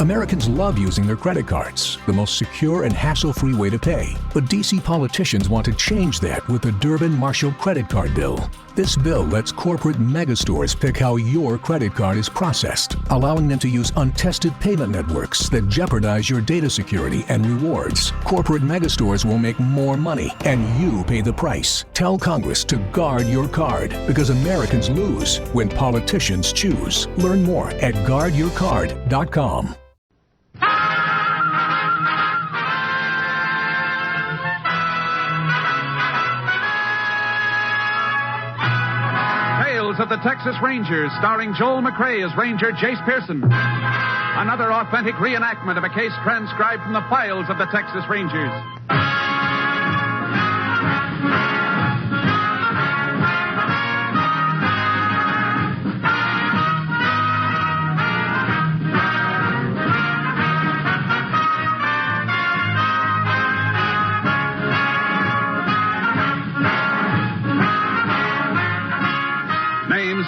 Americans love using their credit cards, the most secure and hassle-free way to pay. But D.C. politicians want to change that with the Durbin-Marshall credit card bill. This bill lets corporate megastores pick how your credit card is processed, allowing them to use untested payment networks that jeopardize your data security and rewards. Corporate megastores will make more money, and you pay the price. Tell Congress to guard your card, because Americans lose when politicians choose. Learn more at guardyourcard.com. Of the Texas Rangers, starring Joel McRae as Ranger Jace Pearson. Another authentic reenactment of a case transcribed from the files of the Texas Rangers.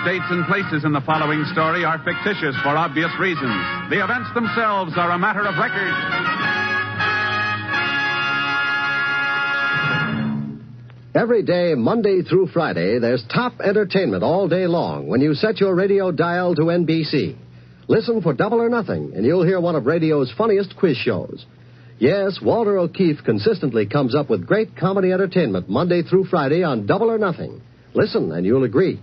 Dates and places in the following story are fictitious for obvious reasons. The events themselves are a matter of record. Every day, Monday through Friday, there's top entertainment all day long when you set your radio dial to NBC. Listen for Double or Nothing, and you'll hear one of radio's funniest quiz shows. Yes, Walter O'Keefe consistently comes up with great comedy entertainment Monday through Friday on Double or Nothing. Listen, and you'll agree.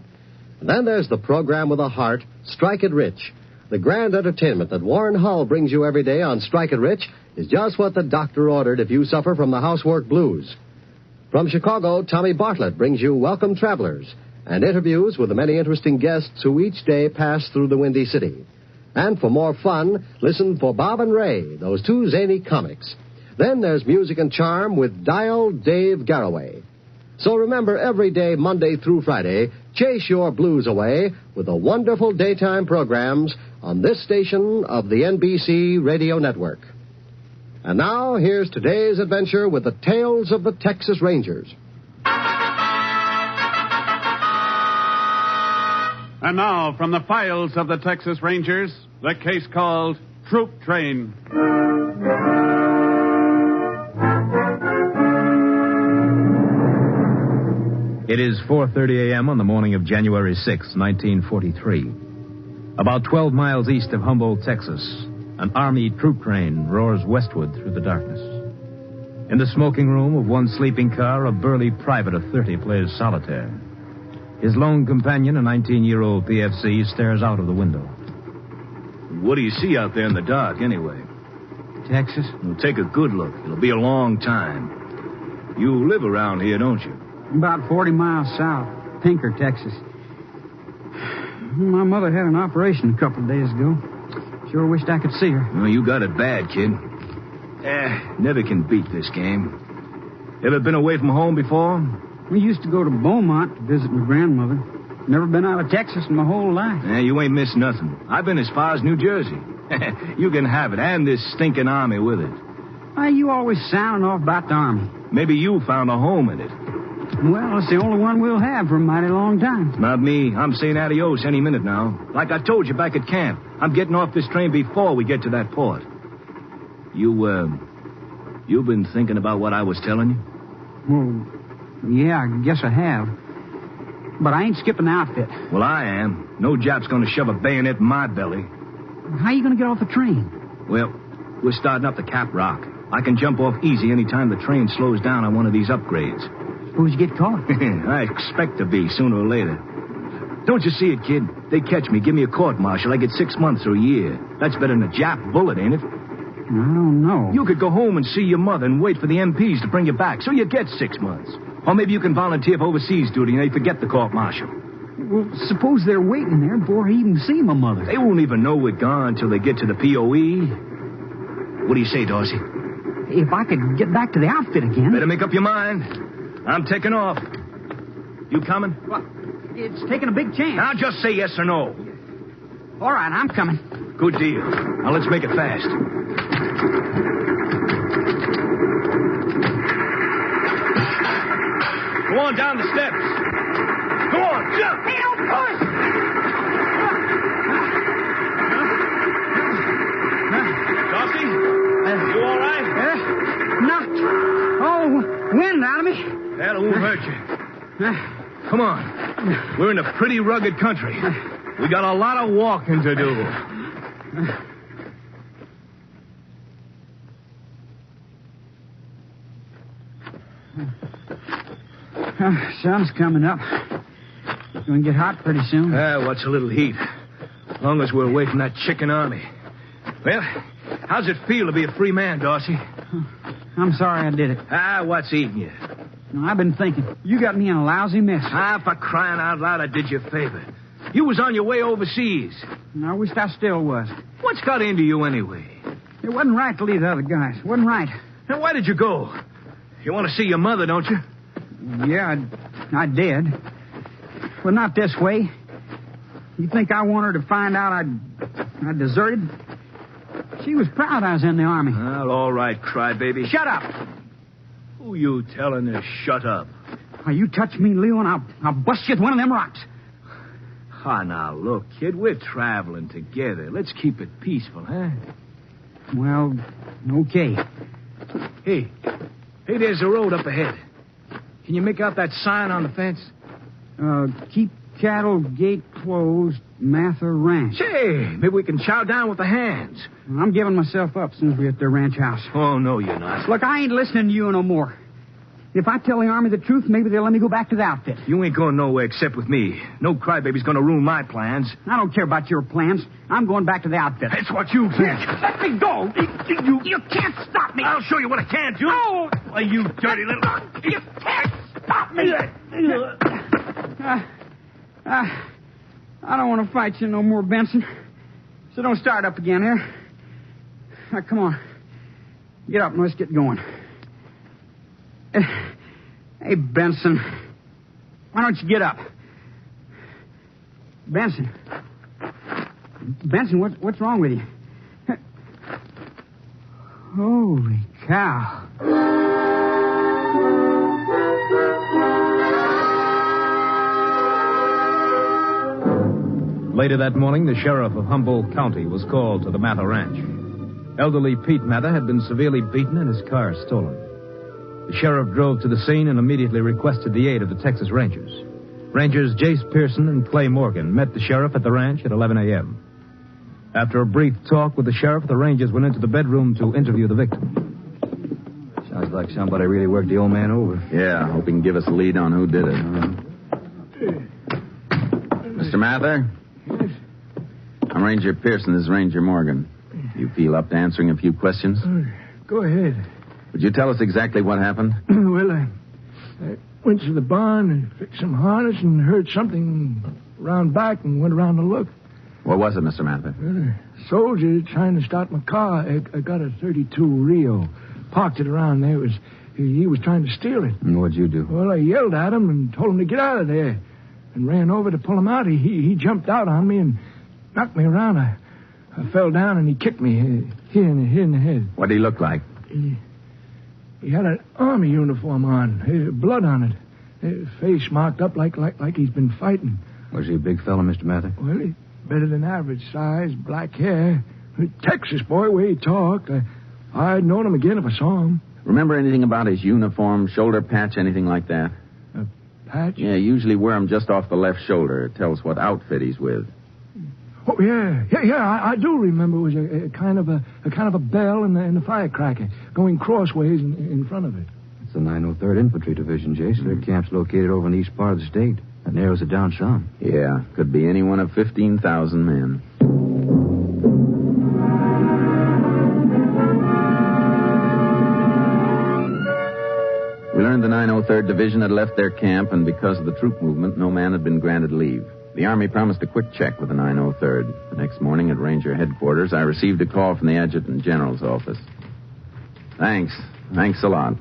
And then there's the program with a heart, Strike It Rich. The grand entertainment that Warren Hull brings you every day on Strike It Rich is just what the doctor ordered if you suffer from the housework blues. From Chicago, Tommy Bartlett brings you Welcome Travelers and interviews with the many interesting guests who each day pass through the Windy City. And for more fun, listen for Bob and Ray, those two zany comics. Then there's music and charm with Dial Dave Garroway. So remember, every day, Monday through Friday, chase your blues away with the wonderful daytime programs on this station of the NBC Radio Network. And now, here's today's adventure with the Tales of the Texas Rangers. And now, from the files of the Texas Rangers, the case called Troop Train. It is 4:30 a.m. on the morning of January 6, 1943. About 12 miles east of Humboldt, Texas, an Army troop train roars westward through the darkness. In the smoking room of one sleeping car, a burly private of 30 plays solitaire. His lone companion, a 19-year-old PFC, stares out of the window. What do you see out there in the dark, anyway? Texas? Well, take a good look. It'll be a long time. You live around here, don't you? About 40 miles south. Pinker, Texas. My mother had an operation a couple of days ago. Sure wished I could see her. Well, you got it bad, kid. Never can beat this game. Ever been away from home before? We used to go to Beaumont to visit my grandmother. Never been out of Texas in my whole life. You ain't missed nothing. I've been as far as New Jersey. You can have it, and this stinking Army with it. Why, you always sounding off about the Army. Maybe you found a home in it. Well, it's the only one we'll have for a mighty long time. Not me. I'm saying adios any minute now. Like I told you back at camp, I'm getting off this train before we get to that port. You've been thinking about what I was telling you? Well, yeah, I guess I have. But I ain't skipping the outfit. Well, I am. No Jap's going to shove a bayonet in my belly. How are you going to get off the train? Well, we're starting up the Cap Rock. I can jump off easy any time the train slows down on one of these upgrades. Suppose you get caught. I expect to be, sooner or later. Don't you see it, kid? They catch me, give me a court-martial, I get 6 months or a year. That's better than a Jap bullet, ain't it? I don't know. You could go home and see your mother and wait for the MPs to bring you back, so you get 6 months. Or maybe you can volunteer for overseas duty and they forget the court-martial. Well, suppose they're waiting there before I even see my mother. They won't even know we're gone until they get to the POE. What do you say, Dorsey? If I could get back to the outfit again... Better make up your mind. I'm taking off. You coming? Well, it's taking a big chance. Now just say yes or no. All right, I'm coming. Good deal. Now let's make it fast. Go on down the steps. Go on, jump. Hey, don't push. Bobby? You all right? Knocked all wind out of me. That won't hurt you. Come on. We're in a pretty rugged country. We got a lot of walking to do. Sun's coming up. It's going to get hot pretty soon. What's a little heat? As long as we're away from that chicken army. Well, how's it feel to be a free man, Dorsey? I'm sorry I did it. What's eating you? No, I've been thinking. You got me in a lousy mess. For crying out loud, I did you a favor. You was on your way overseas. I wished I still was. What's got into you anyway? It wasn't right to leave the other guys. It wasn't right. Now, why did you go? You want to see your mother, don't you? Yeah, I did. But not this way. You think I want her to find out I deserted? She was proud I was in the army. Well, all right, crybaby. Shut up. Who you telling to shut up? Now, you touch me, Leo, and I'll bust you with one of them rocks. Now, look, kid, we're traveling together. Let's keep it peaceful, huh? Well, okay. Hey, there's a road up ahead. Can you make out that sign on the fence? Keep cattle gate closed, Mather Ranch. Say, maybe we can chow down with the hands. I'm giving myself up as soon as we hit their ranch house. Oh, no, you're not. Look, I ain't listening to you no more. If I tell the Army the truth, maybe they'll let me go back to the outfit. You ain't going nowhere except with me. No crybaby's going to ruin my plans. I don't care about your plans. I'm going back to the outfit. That's what you think. Let me go. You can't stop me. I'll show you what I can't do. No. Why, you dirty little... You can't stop me. I don't want to fight you no more, Benson. So don't start up again here. Now, come on. Get up and let's get going. Hey, Benson. Why don't you get up? Benson. Benson, what's wrong with you? Holy cow. Later that morning, the sheriff of Humboldt County was called to the Mather Ranch. Elderly Pete Mather had been severely beaten and his car stolen. The sheriff drove to the scene and immediately requested the aid of the Texas Rangers. Rangers Jace Pearson and Clay Morgan met the sheriff at the ranch at 11 a.m. After a brief talk with the sheriff, the Rangers went into the bedroom to interview the victim. Sounds like somebody really worked the old man over. Yeah, hope he can give us a lead on who did it. Mr. Mather? Yes? I'm Ranger Pearson. This is Ranger Morgan. You feel up to answering a few questions? Go ahead. Would you tell us exactly what happened? Well, I went to the barn and fixed some harness and heard something around back and went around to look. What was it, Mr. Mather? Well, a soldier trying to start my car. I got a 32 Rio. Parked it around there. He was trying to steal it. And what'd you do? Well, I yelled at him and told him to get out of there and ran over to pull him out. He jumped out on me and knocked me around. I fell down and he kicked me here in the head. What did he look like? He had an army uniform on, blood on it. Face marked up like he's been fighting. Was he a big fella, Mr. Mather? Well, he's better than average size, black hair. Texas boy, way he talked. I'd known him again if I saw him. Remember anything about his uniform, shoulder patch, anything like that? A patch? Yeah, usually wear him just off the left shoulder. It tells what outfit he's with. Oh, yeah. I do remember it was a kind of a bell and the firecracker going crossways in front of it. It's the 903rd Infantry Division, Jace. Their camp's located over in the east part of the state. That narrows it down some. Yeah, could be any one of 15,000 men. We learned the 903rd Division had left their camp, and because of the troop movement, no man had been granted leave. The Army promised a quick check with the 903rd. The next morning at Ranger headquarters, I received a call from the Adjutant General's office. Thanks a lot.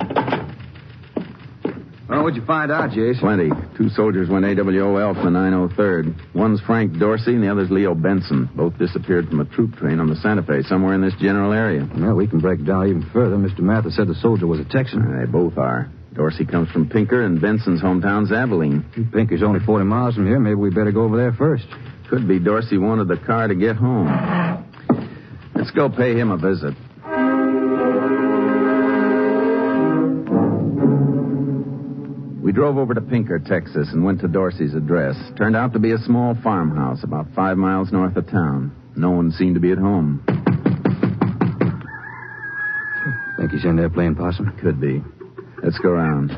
Well, what'd you find out, Jace? Plenty. 2 soldiers went AWOL from the 903rd. One's Frank Dorsey and the other's Leo Benson. Both disappeared from a troop train on the Santa Fe, somewhere in this general area. Well, we can break it down even further. Mr. Mather said the soldier was a Texan. They both are. Dorsey comes from Pinker, and Benson's hometown's Abilene. Pinker's only 40 miles from here. Maybe we better go over there first. Could be Dorsey wanted the car to get home. Let's go pay him a visit. We drove over to Pinker, Texas, and went to Dorsey's address. Turned out to be a small farmhouse about 5 miles north of town. No one seemed to be at home. Think he's in there playing possum? Could be. Let's go around.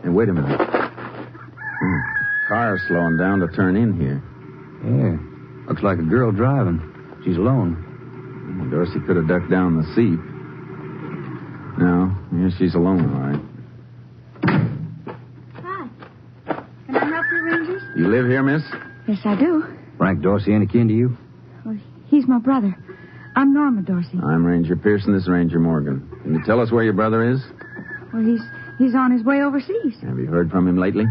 Hey, wait a minute. Car's slowing down to turn in here. Yeah. Looks like a girl driving. She's alone. Dorsey could have ducked down the seat. No, yeah, she's alone, all right. Hi. Can I help you, Rangers? You live here, miss? Yes, I do. Frank Dorsey any kin to you? Well, he's my brother. I'm Norma Dorsey. I'm Ranger Pearson. This is Ranger Morgan. Can you tell us where your brother is? Well, he's on his way overseas. Have you heard from him lately?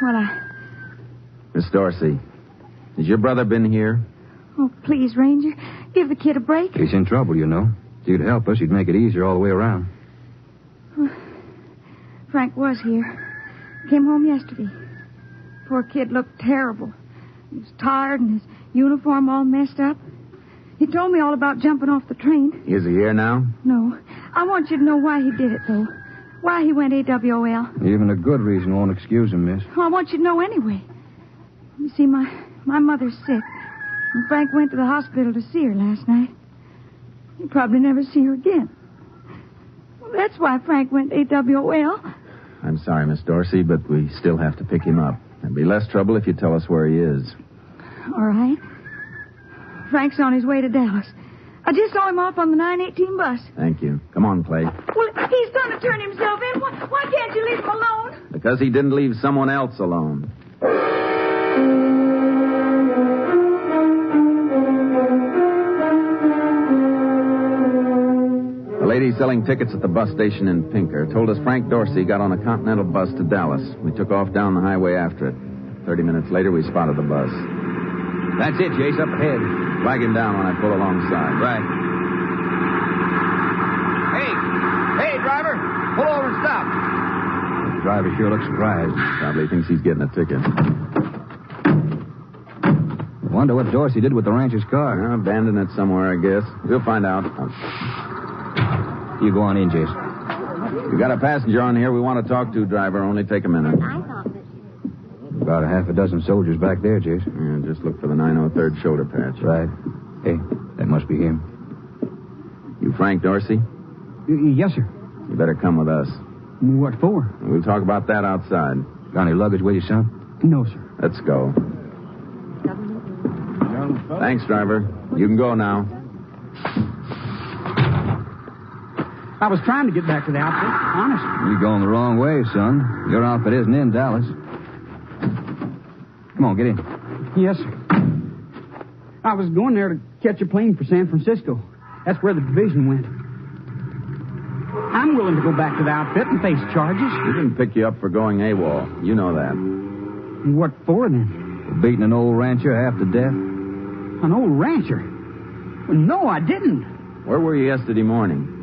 Well, Miss Dorsey, has your brother been here? Oh, please, Ranger. Give the kid a break. He's in trouble, you know. If you'd help us, you'd make it easier all the way around. Frank was here. Came home yesterday. Poor kid looked terrible. He was tired and his uniform all messed up. He told me all about jumping off the train. Is he here now? No. I want you to know why he did it, though. Why he went AWOL. Even a good reason won't excuse him, miss. Well, I want you to know anyway. You see, my mother's sick. And Frank went to the hospital to see her last night. He'll probably never see her again. Well, that's why Frank went AWOL. I'm sorry, Miss Dorsey, but we still have to pick him up. There'd be less trouble if you tell us where he is. All right. Frank's on his way to Dallas. I just saw him off on the 918 bus. Thank you. Come on, Clay. Well, he's going to turn himself in. Why can't you leave him alone? Because he didn't leave someone else alone. The lady selling tickets at the bus station in Pinker told us Frank Dorsey got on a Continental bus to Dallas. We took off down the highway after it. 30 minutes later, we spotted the bus. That's it, Jace, up ahead. Flag him down when I pull alongside. Right. Hey, driver. Pull over and stop. The driver sure looks surprised. Probably thinks he's getting a ticket. I wonder what Dorsey did with the rancher's car. Abandoned it somewhere, I guess. We'll find out. You go on in, Jace. You got a passenger on here we want to talk to, driver. Only take a minute. About a half a dozen soldiers back there, Jace. Yeah, just look for the 903rd shoulder patch. Right. Hey, that must be him. You Frank Dorsey? Yes, sir. You better come with us. What for? We'll talk about that outside. Got any luggage with you, son? No, sir. Let's go. Thanks, driver. You can go now. I was trying to get back to the outfit, honest. You're going the wrong way, son. Your outfit isn't in Dallas. Come on, get in. Yes, sir. I was going there to catch a plane for San Francisco. That's where the division went. I'm willing to go back to the outfit and face charges. We didn't pick you up for going AWOL. You know that. What for, then? For beating an old rancher half to death. An old rancher? Well, no, I didn't. Where were you yesterday morning?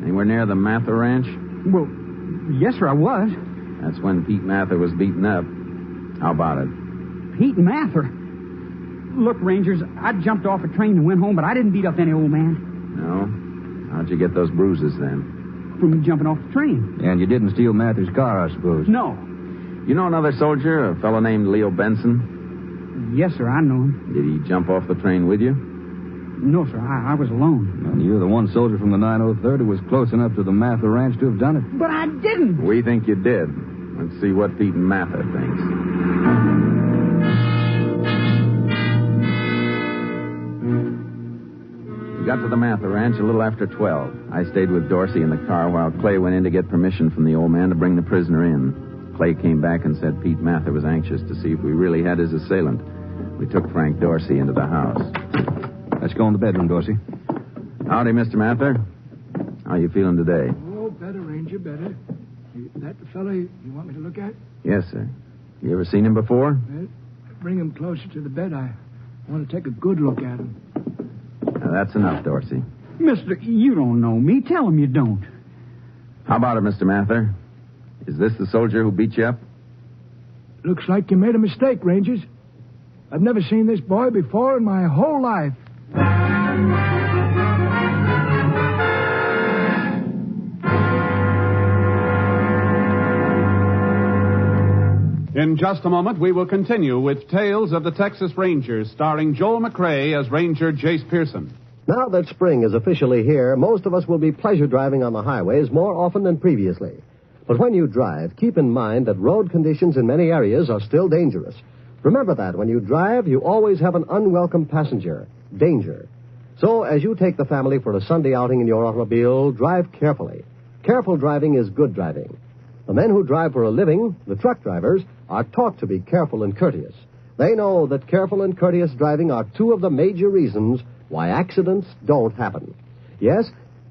Anywhere near the Mather Ranch? Well, yes, sir, I was. That's when Pete Mather was beaten up. How about it? Pete Mather? Look, Rangers, I jumped off a train and went home, but I didn't beat up any old man. No? How'd you get those bruises then? From me jumping off the train. And you didn't steal Mather's car, I suppose? No. You know another soldier, a fellow named Leo Benson? Yes, sir, I know him. Did he jump off the train with you? No, sir, I was alone. And you're the one soldier from the 903rd who was close enough to the Mather Ranch to have done it. But I didn't. We think you did. Let's see what Pete Mather thinks. We got to the Mather Ranch a little after 12. I stayed with Dorsey in the car while Clay went in to get permission from the old man to bring the prisoner in. Clay came back and said Pete Mather was anxious to see if we really had his assailant. We took Frank Dorsey into the house. Let's go in the bedroom, Dorsey. Howdy, Mr. Mather. How you feeling today? Oh, better, Ranger, better. That the fellow you want me to look at? Yes, sir. You ever seen him before? Well, bring him closer to the bed. I want to take a good look at him. Now, that's enough, Dorsey. Mister, you don't know me. Tell him you don't. How about it, Mr. Mather? Is this the soldier who beat you up? Looks like you made a mistake, Rangers. I've never seen this boy before in my whole life. In just a moment, we will continue with Tales of the Texas Rangers, starring Joel McRae as Ranger Jace Pearson. Now that spring is officially here, most of us will be pleasure driving on the highways more often than previously. But when you drive, keep in mind that road conditions in many areas are still dangerous. Remember that when you drive, you always have an unwelcome passenger, danger. So as you take the family for a Sunday outing in your automobile, drive carefully. Careful driving is good driving. The men who drive for a living, the truck drivers, are taught to be careful and courteous. They know that careful and courteous driving are two of the major reasons why accidents don't happen. Yes,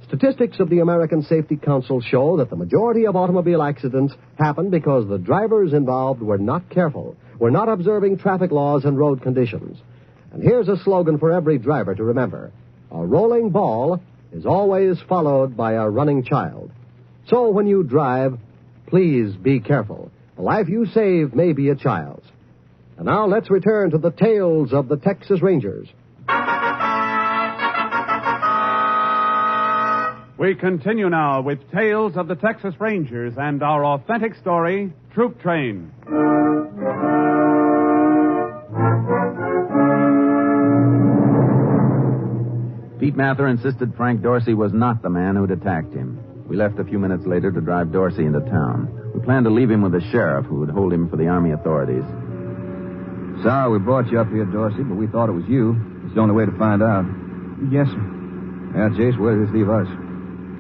statistics of the American Safety Council show that the majority of automobile accidents happen because the drivers involved were not careful, were not observing traffic laws and road conditions. And here's a slogan for every driver to remember. A rolling ball is always followed by a running child. So when you drive, please be careful. The life you save may be a child's. And now let's return to the Tales of the Texas Rangers. We continue now with Tales of the Texas Rangers and our authentic story, Troop Train. Pete Mather insisted Frank Dorsey was not the man who'd attacked him. We left a few minutes later to drive Dorsey into town. We planned to leave him with the sheriff, who would hold him for the Army authorities. Sorry we brought you up here, Dorsey, but we thought it was you. It's the only way to find out. Yes, sir. Yeah, Jace, where does this leave us?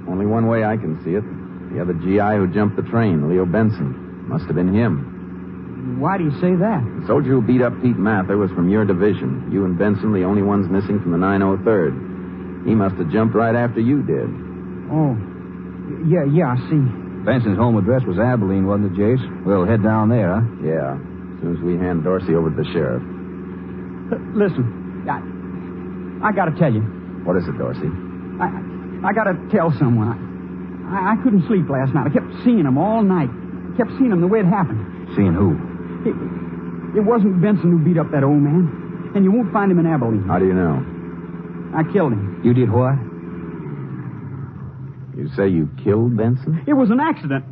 Only one way I can see it. The other GI who jumped the train, Leo Benson. Must have been him. Why do you say that? The soldier who beat up Pete Mather was from your division. You and Benson, the only ones missing from the 903rd. He must have jumped right after you did. Oh, yeah, I see. Benson's home address was Abilene, wasn't it, Jace? We'll head down there, huh? Yeah, as soon as we hand Dorsey over to the sheriff. Listen, I got to tell you. What is it, Dorsey? I got to tell someone. I couldn't sleep last night. I kept seeing him all night. I kept seeing him the way it happened. Seeing who? It wasn't Benson who beat up that old man. And you won't find him in Abilene. How do you know? I killed him. You did what? You say you killed Benson? It was an accident.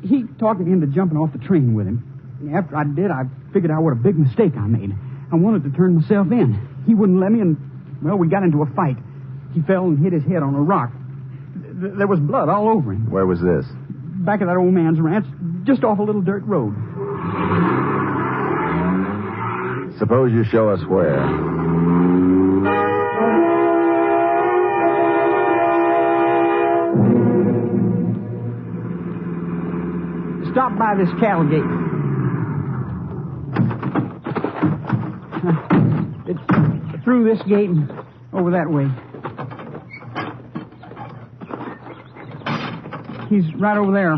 He talked me into jumping off the train with him. And after I did, I figured out what a big mistake I made. I wanted to turn myself in. He wouldn't let me, and, well, we got into a fight. He fell and hit his head on a rock. There was blood all over him. Where was this? Back of that old man's ranch, just off a little dirt road. Suppose you show us where. Stop by this cattle gate. It's through this gate and over that way. He's right over there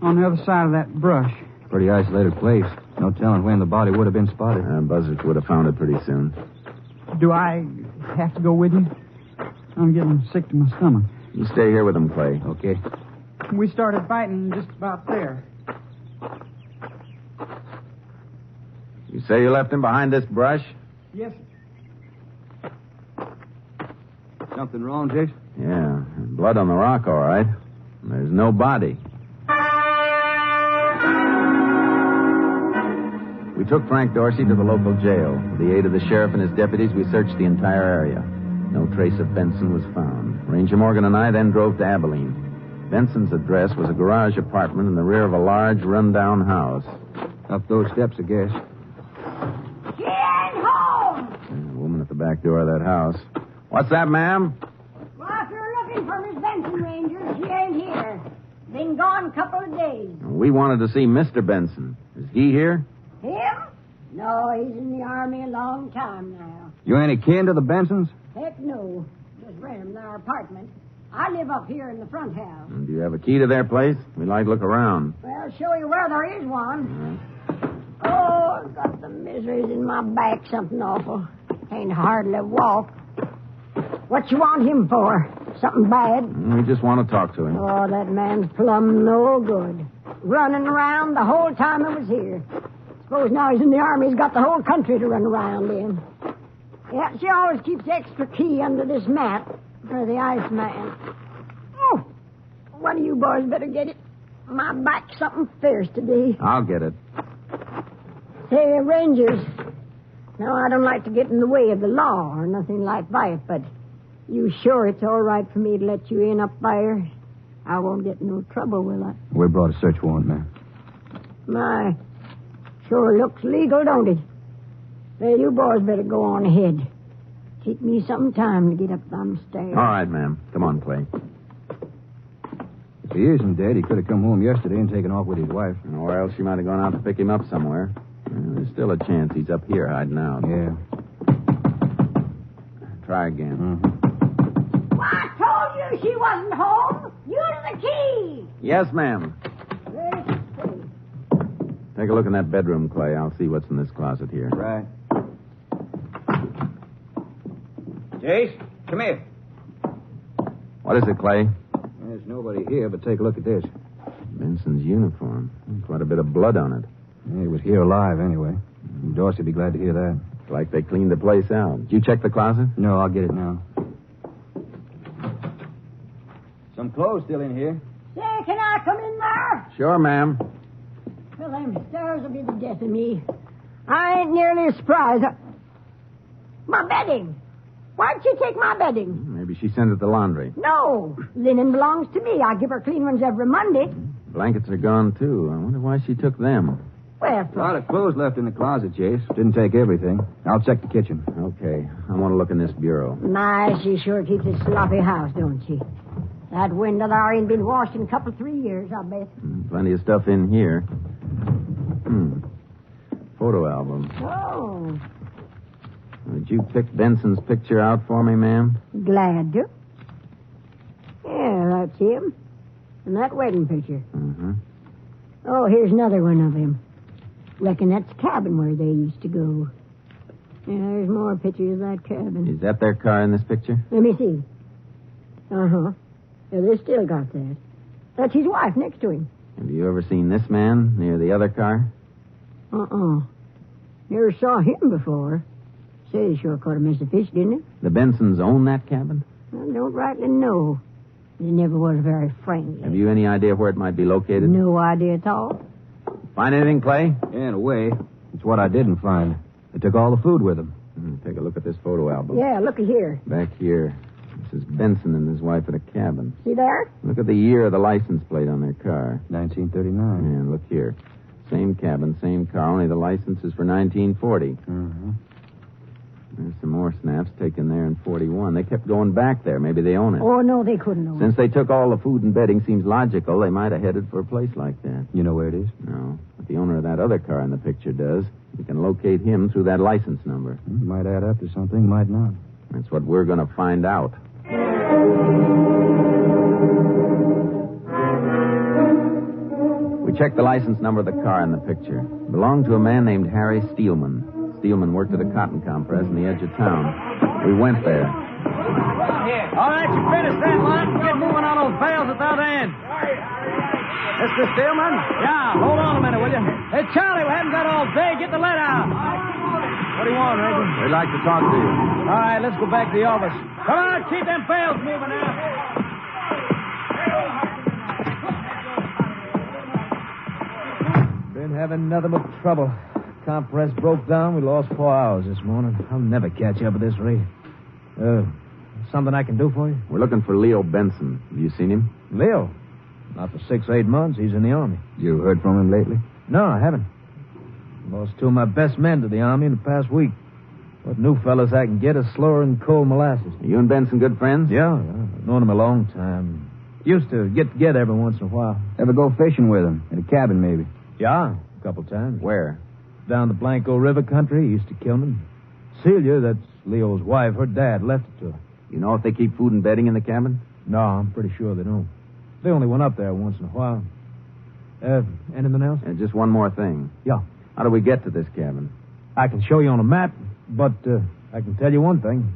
on the other side of that brush. Pretty isolated place. No telling when the body would have been spotted. Buzzards would have found it pretty soon. Do I have to go with you? I'm getting sick to my stomach. You stay here with him, Clay. Okay. We started fighting just about there. You say you left him behind this brush? Yes. Something wrong, Jace? Yeah. Blood on the rock, all right. There's no body. We took Frank Dorsey to the local jail. With the aid of the sheriff and his deputies, we searched the entire area. No trace of Benson was found. Ranger Morgan and I then drove to Abilene. Benson's address was a garage apartment in the rear of a large, run-down house. Up those steps, I guess. Get home! A woman at the back door of that house. What's that, ma'am? Well, if you're looking for Miss Benson, Ranger, she ain't here. Been gone a couple of days. We wanted to see Mr. Benson. Is he here? Him? No, he's in the Army a long time now. You any kin to the Bensons? Heck no. Just rent him their apartment. I live up here in the front house. Do you have a key to their place? We'd like to look around. Well, I'll show you where there is one. Oh, I've got the miseries in my back, something awful. Can't hardly walk. What you want him for? Something bad? We just want to talk to him. Oh, that man's plumb no good. Running around the whole time I was here. Suppose now he's in the Army, he's got the whole country to run around in. Yeah, she always keeps the extra key under this mat for the Iceman. Oh, one of you boys better get it. My back's something fierce today. I'll get it. Hey, Rangers. Now, I don't like to get in the way of the law or nothing like that, but you sure it's all right for me to let you in up there? I won't get in no trouble, will I? We brought a search warrant, ma'am. My, sure looks legal, don't it? Well, you boys better go on ahead. Take me some time to get up them stairs. All right, ma'am. Come on, Clay. If he isn't dead, he could have come home yesterday and taken off with his wife. Or else she might have gone out to pick him up somewhere. There's still a chance he's up here hiding out. Yeah. Try again. Mm-hmm. Well, I told you she wasn't home. Use the key. Yes, ma'am. Take a look in that bedroom, Clay. I'll see what's in this closet here. Right. Jace, come here. What is it, Clay? There's nobody here, but take a look at this. Benson's uniform. Quite a bit of blood on it. Yeah, he was here alive, anyway. Dorsey would be glad to hear that. It's like they cleaned the place out. Did you check the closet? No, I'll get it now. Some clothes still in here. Say, can I come in there? Sure, ma'am. Well, them stairs will be the death of me. I ain't nearly as surprised. My bedding. Why'd she take my bedding? Maybe she sent it to laundry. No. Linen belongs to me. I give her clean ones every Monday. Blankets are gone, too. I wonder why she took them. Well, A lot of clothes left in the closet, Jace. Didn't take everything. I'll check the kitchen. Okay. I want to look in this bureau. my, she sure keeps a sloppy house, don't she? That window there ain't been washed in a couple, 3 years, I bet. Plenty of stuff in here. Photo album. Oh, Did you pick Benson's picture out for me, ma'am? glad to. Yeah, that's him. And that wedding picture. Mm-hmm. Oh, here's another one of him. Reckon that's the cabin where they used to go. Yeah, there's more pictures of that cabin. Is that their car in this picture? Let me see. Uh-huh. Yeah, they still got that. That's his wife next to him. Have you ever seen this man near the other car? Uh-uh. Never saw him before. Say, he sure caught a mess of fish, didn't he? The Bensons own that cabin? I don't rightly know. He never was very friendly. Have you any idea where it might be located? No idea at all. Find anything, Clay? Yeah, in a way. It's what I didn't find. They took all the food with them. Take a look at this photo album. Yeah, looky here. Back here. This is Benson and his wife at a cabin. See there? Look at the year of the license plate on their car. 1939. And look here. Same cabin, same car, only the license is for 1940. Mm-hmm. There's some more snaps taken there in 41. They kept going back there. Maybe they own it. Oh, no, they couldn't own it. Since they took all the food and bedding, seems logical they might have headed for a place like that. You know where it is? No, but the owner of that other car in the picture does. We can locate him through that license number. Might add up to something, might not. That's what we're going to find out. We checked the license number of the car in the picture. It belonged to a man named Harry Steelman. Steelman worked at a cotton compress in the edge of town. We went there. All right, you finish that line. Get moving on those bales at that end. Mr. Steelman? Yeah, hold on a minute, will you? Hey, Charlie, we haven't got all day. Get the lead out. What do you want, Reagan? We'd like to talk to you. All right, let's go back to the office. Come on, keep them bales moving now. Been having nothing but trouble. Compress broke down. We lost 4 hours this morning. I'll never catch up at this rate. Something I can do for you? We're looking for Leo Benson. Have you seen him? Leo? Not for 6-8 months. He's in the Army. You heard from him lately? No, I haven't. Lost 2 of my best men to the Army in the past week. What new fellas I can get is slower than cold molasses. Are you and Benson good friends? Yeah, I've known him a long time. Used to get together every once in a while. Ever go fishing with him? At a cabin, maybe? Yeah, a couple times. Where? Down the Blanco River country, east of Kilman. Celia, that's Leo's wife, her dad left it to her. You know if they keep food and bedding in the cabin? No, I'm pretty sure they don't. They only went up there once in a while. Anything else? Just one more thing. Yeah. How do we get to this cabin? I can show you on a map, but I can tell you one thing.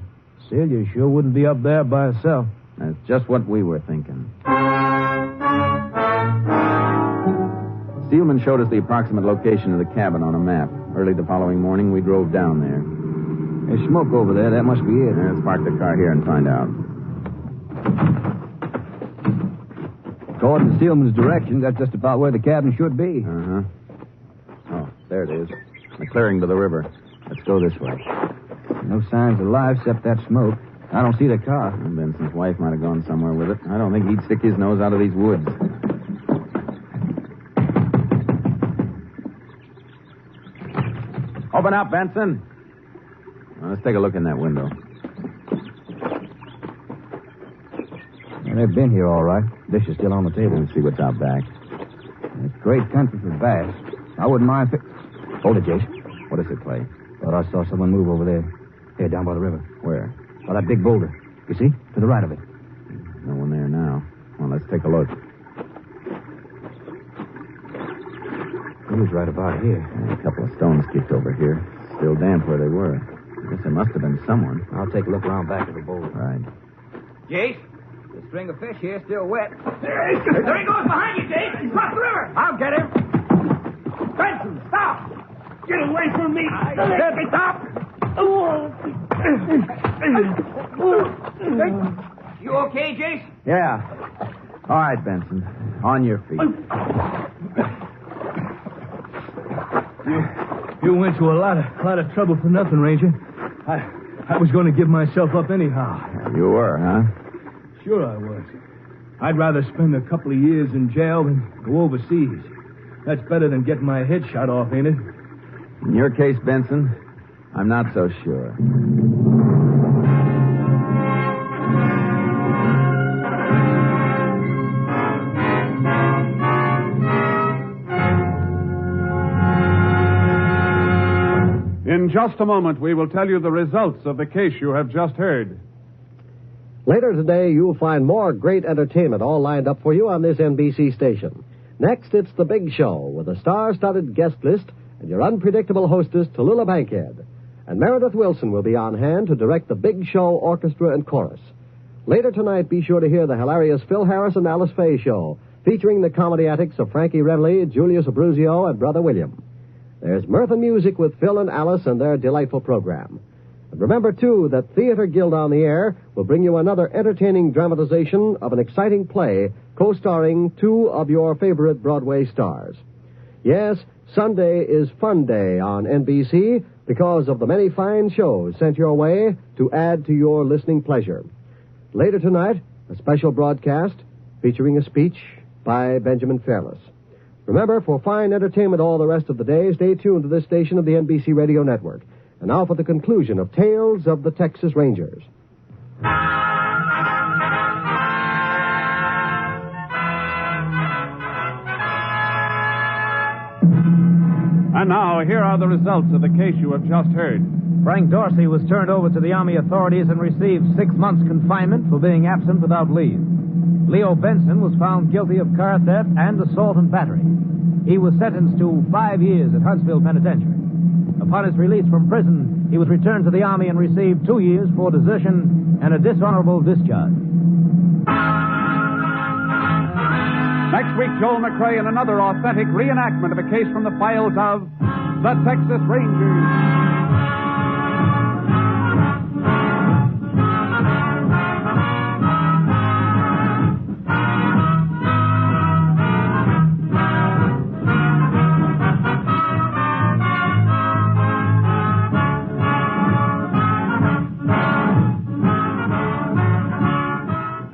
Celia sure wouldn't be up there by herself. That's just what we were thinking. Steelman showed us the approximate location of the cabin on a map. Early the following morning, we drove down there. There's smoke over there. That must be it. Let's park the car here and find out. According to Steelman's directions, that's just about where the cabin should be. Uh-huh. Oh, there it is. The clearing to the river. Let's go this way. No signs of life except that smoke. I don't see the car. Benson's wife might have gone somewhere with it. I don't think he'd stick his nose out of these woods. Open up, Benson. Well, let's take a look in that window. Well, they've been here all right. Dish is still on the table. Let's see what's out back. It's great country for bass. I wouldn't mind if it... Hold it, Jason. What does it play? Thought I saw someone move over there. Here, down by the river. Where? By that big boulder. You see? To the right of it. No one there now. Well, let's take a look. He was right about here. A couple of stones kicked over here. Still damp where they were. I guess there must have been someone. I'll take a look around back of the boulder. Right. Jace, the string of fish here is still wet. There he goes behind you, Jace. Across the river. I'll get him. Benson, stop. Get away from me. Let me stop. You okay, Jace? Yeah. All right, Benson. On your feet. You went to a lot of trouble for nothing, Ranger. I was going to give myself up anyhow. You were, huh? Sure I was. I'd rather spend a couple of years in jail than go overseas. That's better than getting my head shot off, ain't it? In your case, Benson, I'm not so sure. In just a moment, we will tell you the results of the case you have just heard. Later today, you'll find more great entertainment all lined up for you on this NBC station. Next, it's The Big Show with a star-studded guest list and your unpredictable hostess, Tallulah Bankhead. And Meredith Wilson will be on hand to direct the Big Show orchestra and chorus. Later tonight, be sure to hear the hilarious Phil Harris and Alice Faye show, featuring the comedy antics of Frankie Redley, Julius Abruzio, and Brother William. There's mirth and music with Phil and Alice and their delightful program. And remember, too, that Theater Guild on the Air will bring you another entertaining dramatization of an exciting play co-starring two of your favorite Broadway stars. Yes, Sunday is Fun Day on NBC because of the many fine shows sent your way to add to your listening pleasure. Later tonight, a special broadcast featuring a speech by Benjamin Fairless. Remember, for fine entertainment all the rest of the day, stay tuned to this station of the NBC Radio Network. And now for the conclusion of Tales of the Texas Rangers. And now, here are the results of the case you have just heard. Frank Dorsey was turned over to the Army authorities and received 6 months confinement for being absent without leave. Leo Benson was found guilty of car theft and assault and battery. He was sentenced to 5 years at Huntsville Penitentiary. Upon his release from prison, he was returned to the Army and received 2 years for desertion and a dishonorable discharge. Next week, Joel McCrea in another authentic reenactment of a case from the files of the Texas Rangers.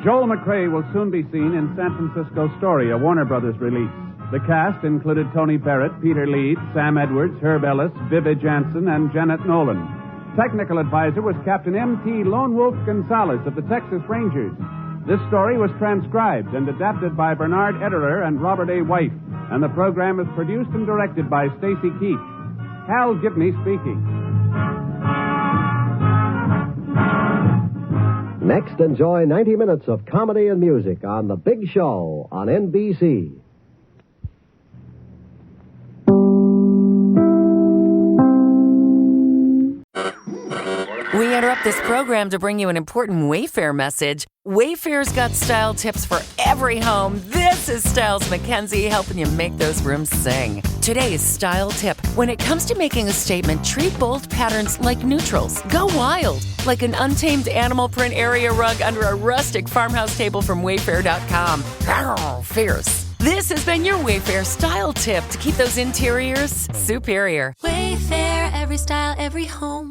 Joel McCrea will soon be seen in San Francisco Story, a Warner Brothers release. The cast included Tony Barrett, Peter Leeds, Sam Edwards, Herb Ellis, Vivi Jansen, and Janet Nolan. Technical advisor was Captain M.T. Lone Wolf Gonzalez of the Texas Rangers. This story was transcribed and adapted by Bernard Ederer and Robert A. White, and the program is produced and directed by Stacy Keach. Hal Gibney speaking. Next, enjoy 90 minutes of comedy and music on The Big Show on NBC. We interrupt this program to bring you an important Wayfair message. Wayfair's got style tips for every home. This is Styles McKenzie helping you make those rooms sing. Today's style tip. When it comes to making a statement, treat bold patterns like neutrals. Go wild, like an untamed animal print area rug under a rustic farmhouse table from Wayfair.com. Fierce. This has been your Wayfair style tip to keep those interiors superior. Wayfair, every style, every home.